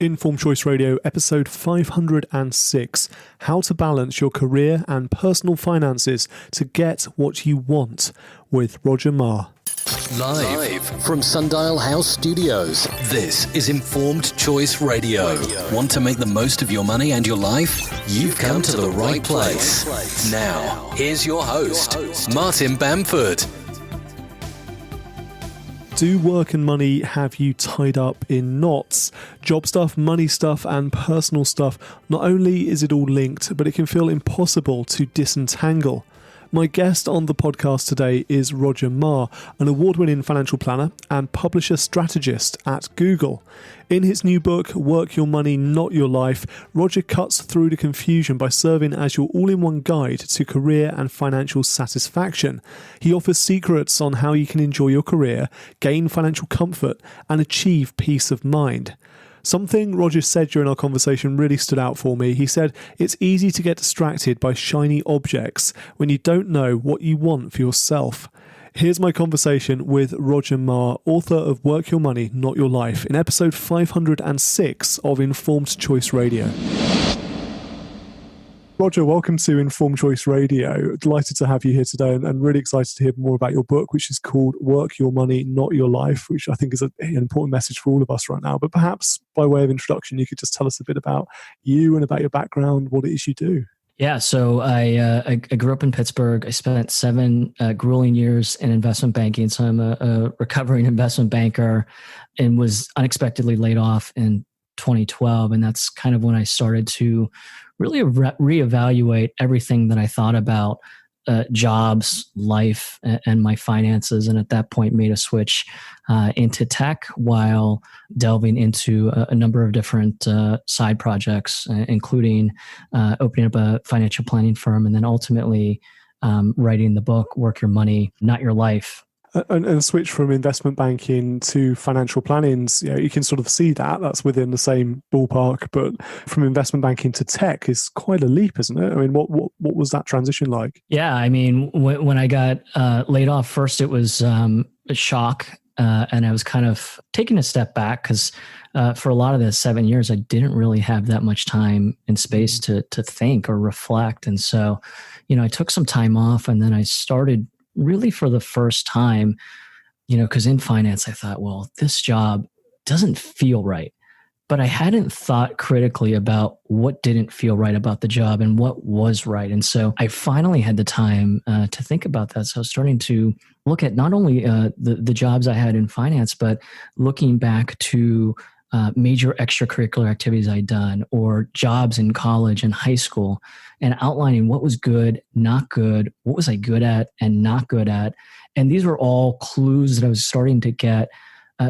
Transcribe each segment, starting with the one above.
Informed Choice Radio, episode 506, How to Balance Your Career and Personal Finances to Get What You Want, with Roger Marr. Live from Sundial House Studios, this is Informed Choice Radio. Want to make the most of your money and your life? You've come to the right place. Now, here's your host, Martin Bamford. Do work and money have you tied up in knots? Job stuff, money stuff, and personal stuff. Not only is it all linked, but it can feel impossible to disentangle. My guest on the podcast today is Roger Marr, an award-winning financial planner and publisher strategist at Google. In his new book, Work Your Money, Not Your Life, Roger cuts through the confusion by serving as your all-in-one guide to career and financial satisfaction. He offers secrets on how you can enjoy your career, gain financial comfort, and achieve peace of mind. Something Roger said during our conversation really stood out for me. He said, it's easy to get distracted by shiny objects when you don't know what you want for yourself. Here's my conversation with Roger Marr, author of Work Your Money, Not Your Life, in episode 506 of Informed Choice Radio. Roger, welcome to Informed Choice Radio. Delighted to have you here today and really excited to hear more about your book, which is called Work Your Money, Not Your Life, which I think is an important message for all of us right now. But perhaps by way of introduction, you could just tell us a bit about you and about your background, what it is you do. Yeah, so I grew up in Pittsburgh. I spent 7 grueling years in investment banking. So I'm a recovering investment banker and was unexpectedly laid off in 2012. And that's kind of when I started to really reevaluate everything that I thought about jobs, life, and my finances. And at that point, made a switch into tech while delving into a number of different side projects, including opening up a financial planning firm and then ultimately writing the book, Work Your Money, Not Your Life. And switch from investment banking to financial planning, you can sort of see that's within the same ballpark, but from investment banking to tech is quite a leap, isn't it? I mean, what was that transition like? Yeah, I mean, when I got laid off, first it was a shock, and I was kind of taking a step back because for a lot of the 7 years, I didn't really have that much time and space to think or reflect. And so, I took some time off and then I started really for the first time, because in finance, I thought, well, this job doesn't feel right. But I hadn't thought critically about what didn't feel right about the job and what was right. And so I finally had the time to think about that. So I was starting to look at not only the jobs I had in finance, but looking back to major extracurricular activities I'd done or jobs in college and high school and outlining what was good, not good, what was I good at and not good at. And these were all clues that I was starting to get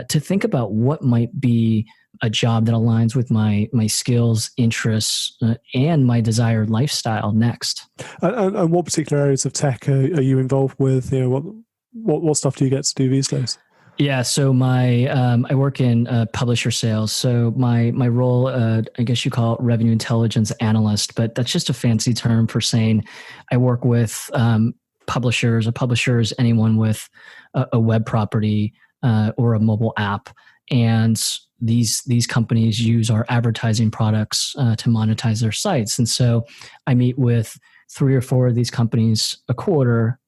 to think about what might be a job that aligns with my skills, interests, and my desired lifestyle next. And what particular areas of tech are you involved with? What stuff do you get to do these days? Yeah, so I work in publisher sales. So my role, I guess you call it revenue intelligence analyst, but that's just a fancy term for saying I work with publishers. A publisher is anyone with a web property or a mobile app, and these companies use our advertising products to monetize their sites. And so I meet with 3 or 4 of these companies a quarter.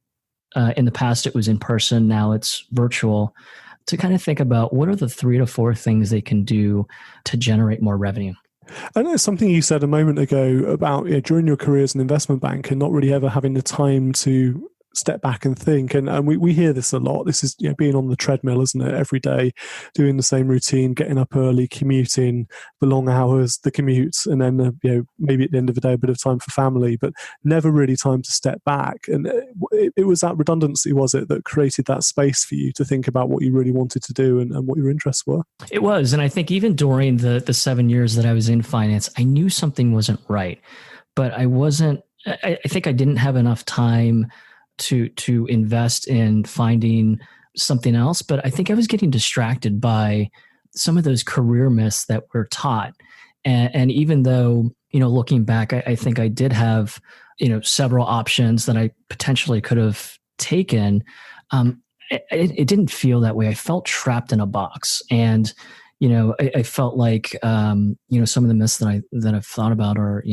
In the past, it was in person. Now it's virtual, to kind of think about what are the 3 to 4 things they can do to generate more revenue. I know something you said a moment ago about during your career as an investment banker, not really ever having the time to step back and think. And we hear this a lot. This is being on the treadmill, isn't it? Every day, doing the same routine, getting up early, commuting, the long hours, the commutes, and then maybe at the end of the day, a bit of time for family, but never really time to step back. And it was that redundancy, was it, that created that space for you to think about what you really wanted to do and what your interests were? It was. And I think even during the 7 years that I was in finance, I knew something wasn't right, but I think I didn't have enough time to invest in finding something else. But I think I was getting distracted by some of those career myths that we're taught. And even though, looking back, I think I did have, several options that I potentially could have taken. It didn't feel that way. I felt trapped in a box. And I felt like, some of the myths that I've thought about are,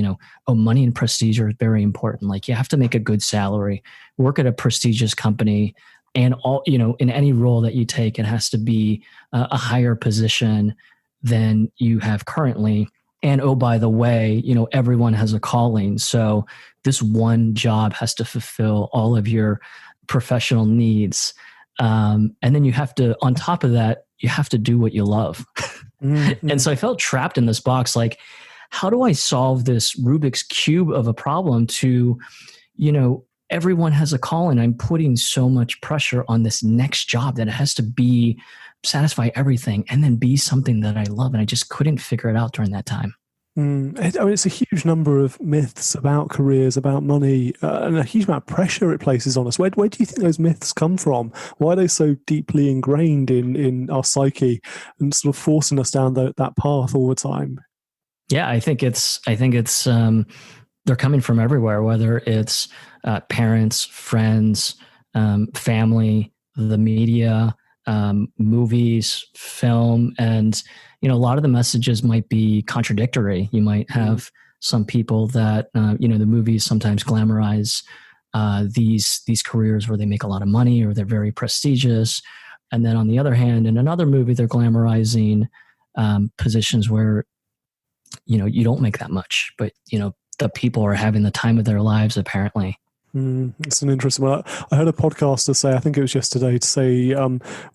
money and prestige are very important. Like you have to make a good salary, work at a prestigious company, and all, in any role that you take, it has to be a higher position than you have currently. And oh, by the way, everyone has a calling. So this one job has to fulfill all of your professional needs. And then you have to, on top of that, you have to do what you love. Mm-hmm. And so I felt trapped in this box. Like, how do I solve this Rubik's Cube of a problem to, everyone has a calling. I'm putting so much pressure on this next job that it has to satisfy everything and then be something that I love. And I just couldn't figure it out during that time. It's a huge number of myths about careers, about money, and a huge amount of pressure it places on us. Where do you think those myths come from? Why are they so deeply ingrained in our psyche and sort of forcing us down that path all the time? Yeah, I think it's they're coming from everywhere, whether it's parents, friends, family, the media, movies, film, and a lot of the messages might be contradictory. You might have some people that the movies sometimes glamorize these careers where they make a lot of money or they're very prestigious, and then on the other hand, in another movie, they're glamorizing positions where you don't make that much, but the people are having the time of their lives apparently. It's an interesting one. I heard a podcaster say, I think it was yesterday, to say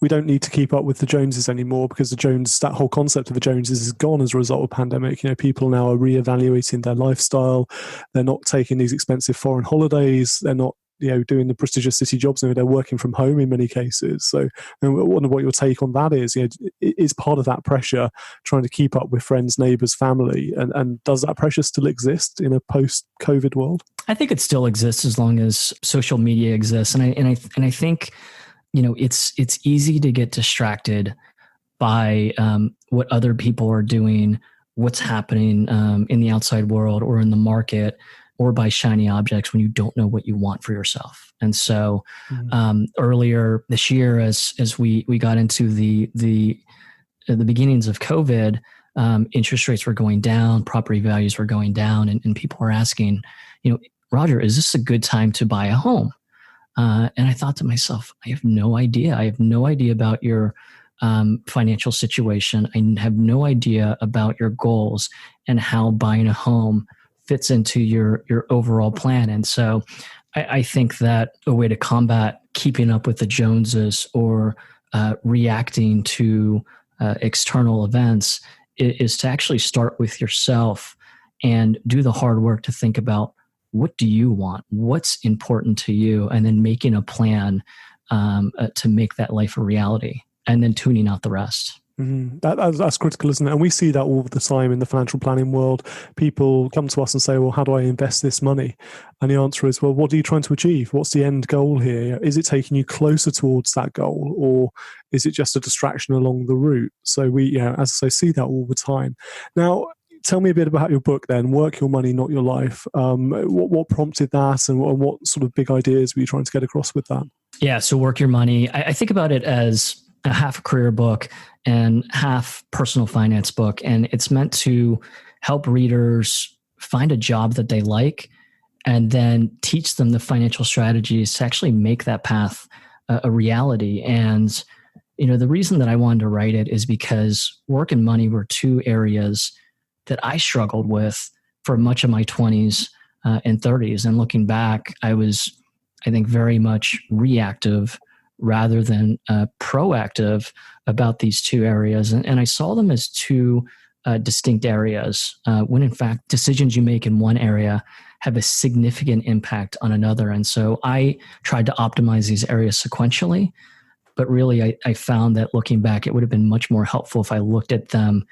we don't need to keep up with the Joneses anymore because that whole concept of the Joneses is gone as a result of the pandemic. People now are reevaluating their lifestyle. They're not taking these expensive foreign holidays. They're not doing the prestigious city jobs. They're working from home in many cases. So I wonder what your take on that is. Is part of that pressure trying to keep up with friends, neighbors, family, and does that pressure still exist in a post-COVID world? I think it still exists as long as social media exists, and I think it's easy to get distracted by what other people are doing, what's happening in the outside world or in the market, or by shiny objects when you don't know what you want for yourself. And so earlier this year, as we got into the beginnings of COVID, interest rates were going down, property values were going down, and people were asking, Roger, is this a good time to buy a home? And I thought to myself, I have no idea. I have no idea about your financial situation. I have no idea about your goals and how buying a home fits into your overall plan. And so I think that a way to combat keeping up with the Joneses or reacting to external events is to actually start with yourself and do the hard work to think about, what do you want? What's important to you? And then making a plan to make that life a reality, and then tuning out the rest. Mm-hmm. That's critical, isn't it? And we see that all the time in the financial planning world. People come to us and say, well, how do I invest this money? And the answer is, well, what are you trying to achieve? What's the end goal here? Is it taking you closer towards that goal, or is it just a distraction along the route? So we, as I say, see that all the time. Now, tell me a bit about your book then, Work Your Money, Not Your Life. What prompted that, and what sort of big ideas were you trying to get across with that? Yeah, so Work Your Money, I think about it as a half career book and half personal finance book. And it's meant to help readers find a job that they like and then teach them the financial strategies to actually make that path a reality. And, the reason that I wanted to write it is because work and money were two areas that I struggled with for much of my 20s and 30s. And looking back, I was, I think, very much reactive rather than proactive about these two areas. And I saw them as two distinct areas, when in fact decisions you make in one area have a significant impact on another. And so I tried to optimize these areas sequentially, but really I found that looking back, it would have been much more helpful if I looked at them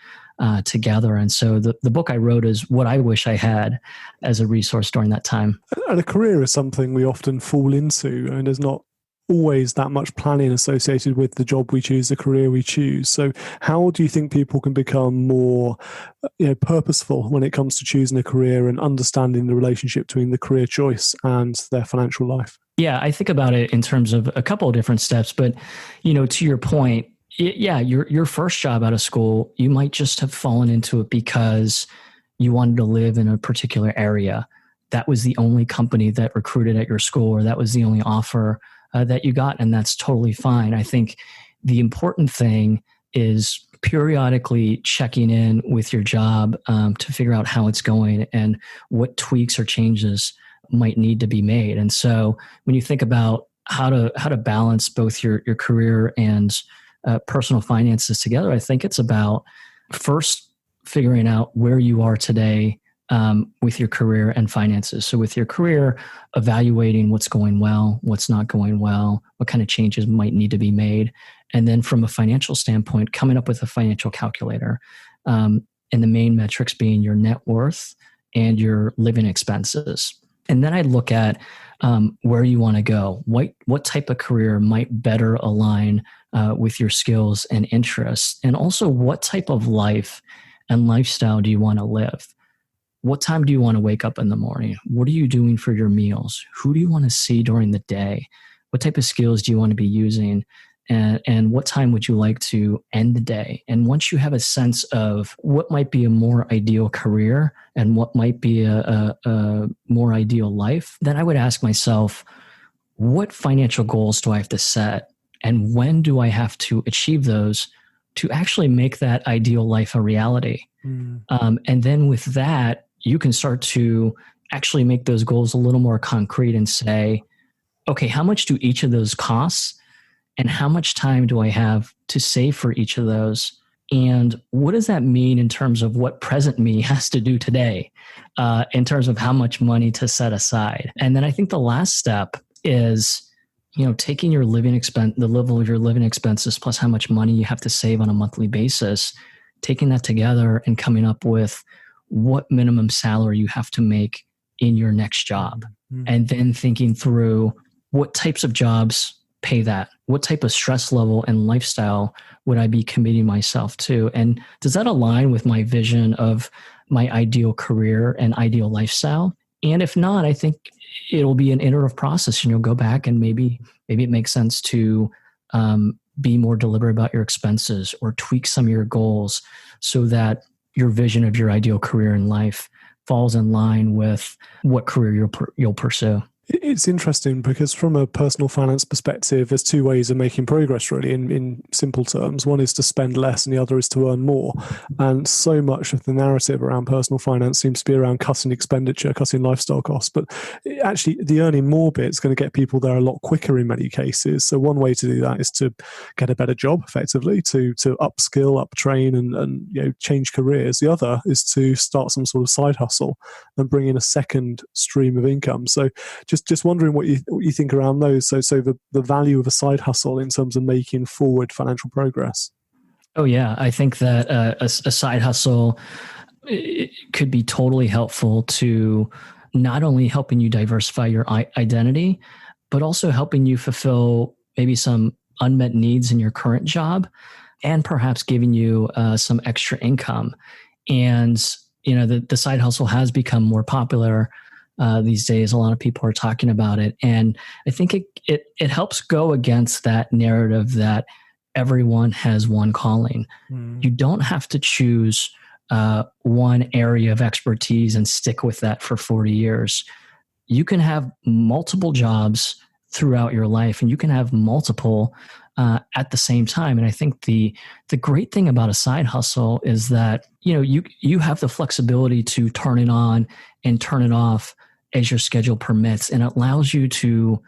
together. And so the book I wrote is what I wish I had as a resource during that time. And a career is something we often fall into, and there's not always that much planning associated with the job we choose, the career we choose. So how do you think people can become more purposeful when it comes to choosing a career and understanding the relationship between the career choice and their financial life? Yeah, I think about it in terms of a couple of different steps, but to your point, your first job out of school, you might just have fallen into it because you wanted to live in a particular area. That was the only company that recruited at your school, or that was the only offer that you got, and that's totally fine. I think the important thing is periodically checking in with your job to figure out how it's going and what tweaks or changes might need to be made. And so when you think about how to balance both your career and personal finances together, I think it's about first figuring out where you are today with your career and finances. So with your career, evaluating what's going well, what's not going well, what kind of changes might need to be made. And then from a financial standpoint, coming up with a financial calculator. And the main metrics being your net worth and your living expenses. And then I look at where you want to go. What type of career might better align with your skills and interests? And also, what type of life and lifestyle do you want to live? What time do you want to wake up in the morning? What are you doing for your meals? Who do you want to see during the day? What type of skills do you want to be using? And what time would you like to end the day? And once you have a sense of what might be a more ideal career and what might be a more ideal life, then I would ask myself, what financial goals do I have to set? And when do I have to achieve those to actually make that ideal life a reality? And then with that, you can start to actually make those goals a little more concrete and say, okay, how much do each of those cost? And how much time do I have to save for each of those? And what does that mean in terms of what present me has to do today, in terms of how much money to set aside? And then I think the last step is, taking your living expense, the level of your living expenses plus how much money you have to save on a monthly basis, taking that together and coming up with what minimum salary you have to make in your next job. And then thinking through what types of jobs pay that, what type of stress level and lifestyle would I be committing myself to? And does that align with my vision of my ideal career and ideal lifestyle? And if not, I think it'll be an iterative process, and you'll go back and maybe it makes sense to be more deliberate about your expenses or tweak some of your goals so that your vision of your ideal career in life falls in line with what career you'll pursue. It's interesting because from a personal finance perspective, there's two ways of making progress, really, in simple terms. One is to spend less and the other is to earn more. And so much of the narrative around personal finance seems to be around cutting expenditure, cutting lifestyle costs. But actually, the earning more bit is going to get people there a lot quicker in many cases. So one way to do that is to get a better job, effectively, to upskill, uptrain, and change careers. The other is to start some sort of side hustle and bring in a second stream of income. So just wondering what you think around those. So the value of a side hustle in terms of making forward financial progress. Oh yeah, I think that a side hustle could be totally helpful to not only helping you diversify your identity, but also helping you fulfill maybe some unmet needs in your current job, and perhaps giving you some extra income. And the side hustle has become more popular these days. A lot of people are talking about it. And I think it helps go against that narrative that everyone has one calling. You don't have to choose one area of expertise and stick with that for 40 years. You can have multiple jobs throughout your life, and you can have multiple at the same time. And I think the great thing about a side hustle is that you have the flexibility to turn it on and turn it off as your schedule permits, and it allows you to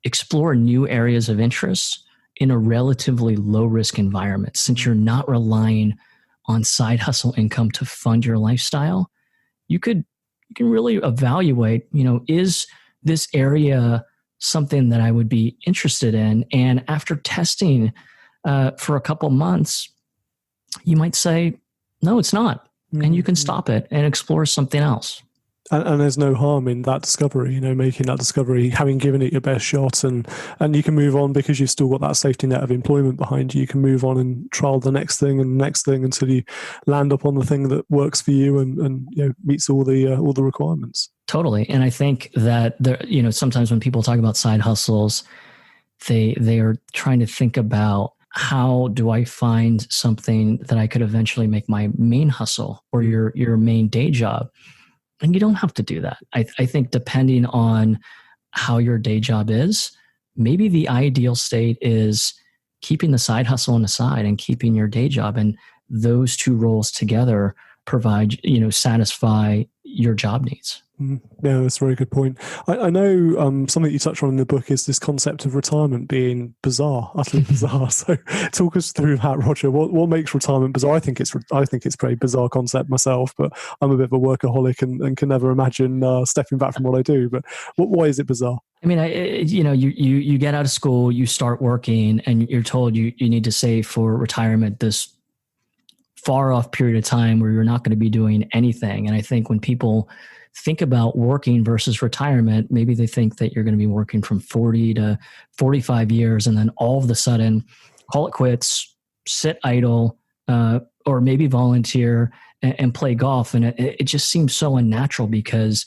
explore new areas of interest in a relatively low risk environment. Since you're not relying on side hustle income to fund your lifestyle, you can really evaluate, is this area something that I would be interested in? And after testing for a couple months, you might say, no, it's not. And you can stop it and explore something else. And there's no harm in that discovery, making that discovery, having given it your best shot, and you can move on because you've still got that safety net of employment behind you. You can move on and trial the next thing and the next thing until you land upon the thing that works for you and meets all the requirements. Totally. And I think that sometimes when people talk about side hustles, they are trying to think about how do I find something that I could eventually make my main hustle or your main day job? And you don't have to do that. I think depending on how your day job is, maybe the ideal state is keeping the side hustle on the side and keeping your day job. And those two roles together provide, satisfy your job needs. Yeah, that's a very good point. I know something you touch on in the book is this concept of retirement being bizarre, utterly bizarre. So talk us through that, Roger. What makes retirement bizarre? I think it's a pretty bizarre concept myself, but I'm a bit of a workaholic and can never imagine stepping back from what I do. But why is it bizarre? I mean, you get out of school, you start working, and you're told you need to save for retirement this far off period of time where you're not going to be doing anything. And I think when people think about working versus retirement, maybe they think that you're going to be working from 40 to 45 years, and then all of a sudden call it quits, sit idle, or maybe volunteer and play golf. And it just seems so unnatural because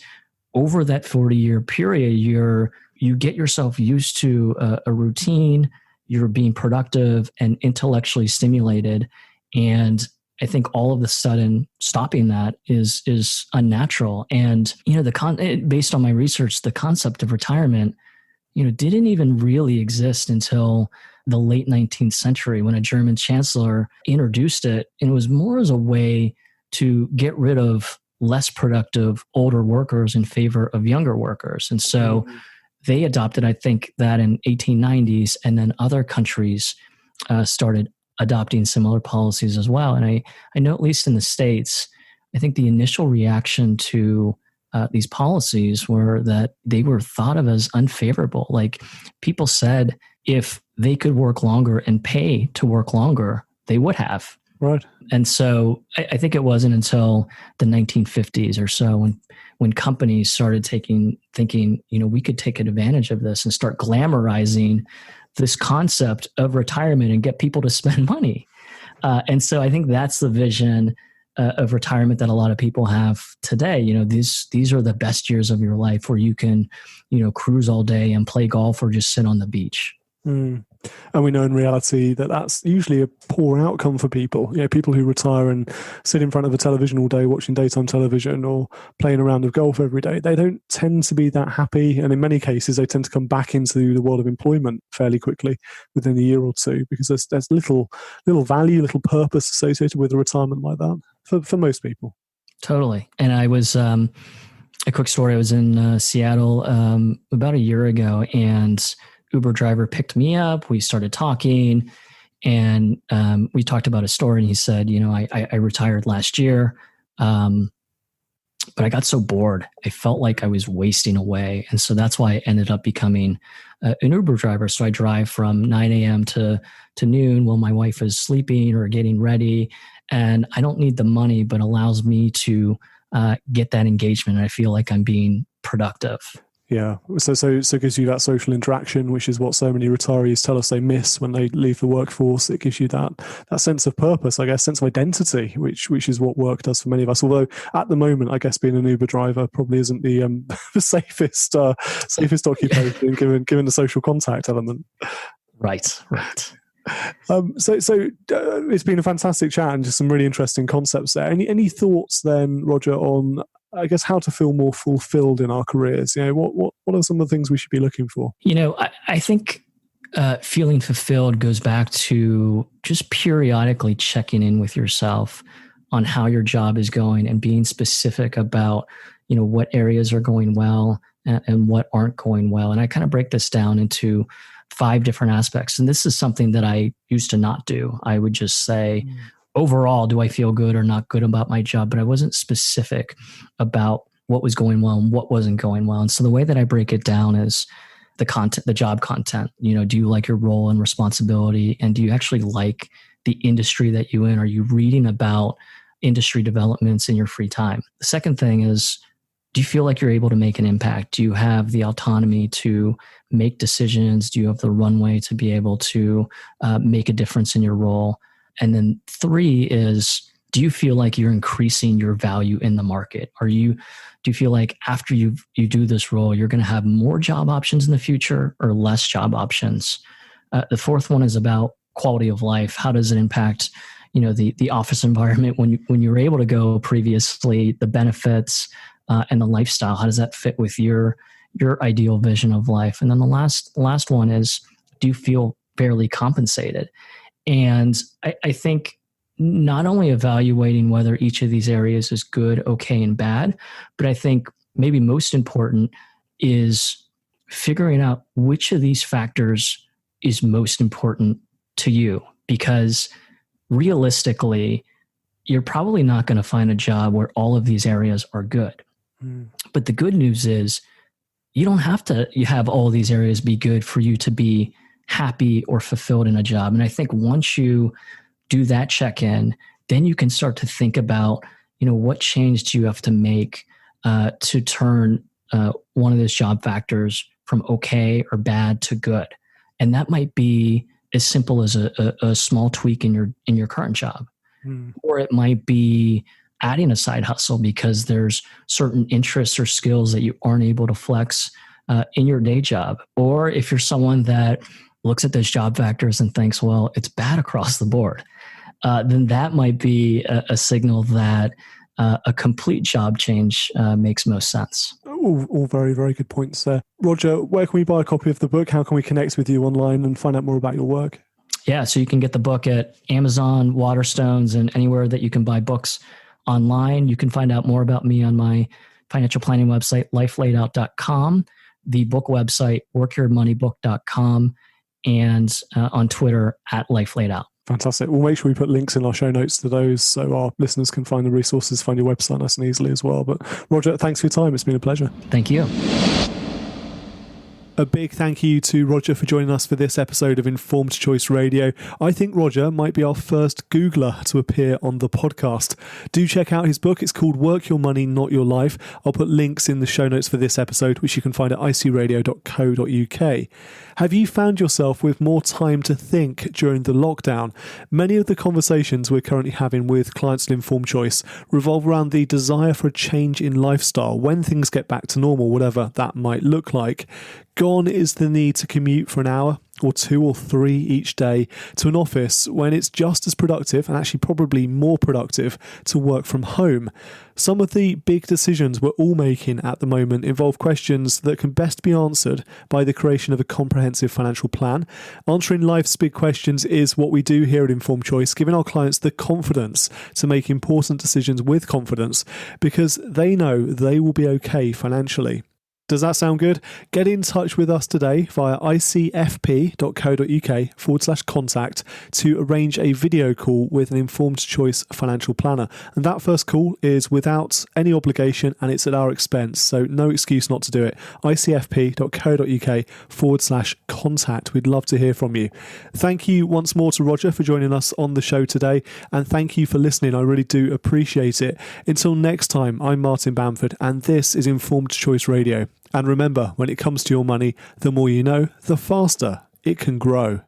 over that 40-year period, you get yourself used to a routine, you're being productive and intellectually stimulated. And I think all of a sudden stopping that is unnatural. And, based on my research, the concept of retirement, didn't even really exist until the late 19th century when a German chancellor introduced it. And it was more as a way to get rid of less productive older workers in favor of younger workers. And so they adopted, I think, that in 1890s, and then other countries started adopting similar policies as well. And I know, at least in the States, I think the initial reaction to these policies were that they were thought of as unfavorable. Like, people said if they could work longer and pay to work longer, they would have. Right. And so I think it wasn't until the 1950s or so when companies started thinking, we could take advantage of this and start glamorizing this concept of retirement and get people to spend money. And so I think that's the vision of retirement that a lot of people have today. These are the best years of your life where you can, cruise all day and play golf or just sit on the beach. And we know in reality that that's usually a poor outcome for people. People who retire and sit in front of a television all day watching daytime television or playing a round of golf every day, they don't tend to be that happy. And in many cases, they tend to come back into the world of employment fairly quickly within a year or two, because there's little value, little purpose associated with a retirement like that for most people. Totally. And I was, a quick story, I was in Seattle about a year ago, and Uber driver picked me up. We started talking, and we talked about a story. And he said, I retired last year, but I got so bored. I felt like I was wasting away. And so that's why I ended up becoming an Uber driver. So I drive from 9 a.m. to noon while my wife is sleeping or getting ready. And I don't need the money, but allows me to get that engagement. And I feel like I'm being productive. Yeah, so it gives you that social interaction, which is what so many retirees tell us they miss when they leave the workforce. It gives you that sense of purpose, I guess, sense of identity, which is what work does for many of us. Although at the moment, I guess being an Uber driver probably isn't the safest occupation given the social contact element. Right. So it's been a fantastic chat and just some really interesting concepts there. Any thoughts then, Roger, on, I guess, how to feel more fulfilled in our careers? What are some of the things we should be looking for? I think feeling fulfilled goes back to just periodically checking in with yourself on how your job is going and being specific about, what areas are going well and what aren't going well. And I kind of break this down into 5 different aspects. And this is something that I used to not do. I would just say, overall, do I feel good or not good about my job? But I wasn't specific about what was going well and what wasn't going well. And so the way that I break it down is the content, the job content. Do you like your role and responsibility? And do you actually like the industry that you're in? Are you reading about industry developments in your free time? The second thing is, do you feel like you're able to make an impact? Do you have the autonomy to make decisions? Do you have the runway to be able to make a difference in your role? And then 3 is, do you feel like you're increasing your value in the market? Do you feel like after you do this role, you're going to have more job options in the future or less job options? The 4th one is about quality of life? How does it impact, the office environment when you were able to go previously, the benefits and the lifestyle? How does that fit with your ideal vision of life? And then the last one is, do you feel fairly compensated? And I think not only evaluating whether each of these areas is good, okay, and bad, but I think maybe most important is figuring out which of these factors is most important to you. Because realistically, you're probably not going to find a job where all of these areas are good. But the good news is you don't have to have all of these areas be good for you to be happy or fulfilled in a job. And I think once you do that check-in, then you can start to think about, what change do you have to make to turn one of those job factors from okay or bad to good. And that might be as simple as a small tweak in your current job. Or it might be adding a side hustle because there's certain interests or skills that you aren't able to flex in your day job. Or if you're someone that looks at those job factors and thinks, well, it's bad across the board, then that might be a signal that a complete job change makes most sense. All very, very good points there. Roger, where can we buy a copy of the book? How can we connect with you online and find out more about your work? Yeah, so you can get the book at Amazon, Waterstones, and anywhere that you can buy books online. You can find out more about me on my financial planning website, lifelayout.com, the book website, workyourmoneybook.com, and on Twitter at lifelayout. Fantastic. We'll make sure we put links in our show notes to those so our listeners can find the resources, find your website nice and easily as well. But Roger, thanks for your time. It's been a pleasure. Thank you. A big thank you to Roger for joining us for this episode of Informed Choice Radio. I think Roger might be our first Googler to appear on the podcast. Do check out his book. It's called Work Your Money, Not Your Life. I'll put links in the show notes for this episode, which you can find at icradio.co.uk. Have you found yourself with more time to think during the lockdown? Many of the conversations we're currently having with clients in Informed Choice revolve around the desire for a change in lifestyle when things get back to normal, whatever that might look like. Gone is the need to commute for an hour or 2 or 3 each day to an office when it's just as productive, and actually probably more productive, to work from home. Some of the big decisions we're all making at the moment involve questions that can best be answered by the creation of a comprehensive financial plan. Answering life's big questions is what we do here at Informed Choice, giving our clients the confidence to make important decisions with confidence because they know they will be okay financially. Does that sound good? Get in touch with us today via icfp.co.uk/contact to arrange a video call with an Informed Choice financial planner. And that first call is without any obligation and it's at our expense, so no excuse not to do it. icfp.co.uk/contact. We'd love to hear from you. Thank you once more to Roger for joining us on the show today, and thank you for listening. I really do appreciate it. Until next time, I'm Martin Bamford, and this is Informed Choice Radio. And remember, when it comes to your money, the more you know, the faster it can grow.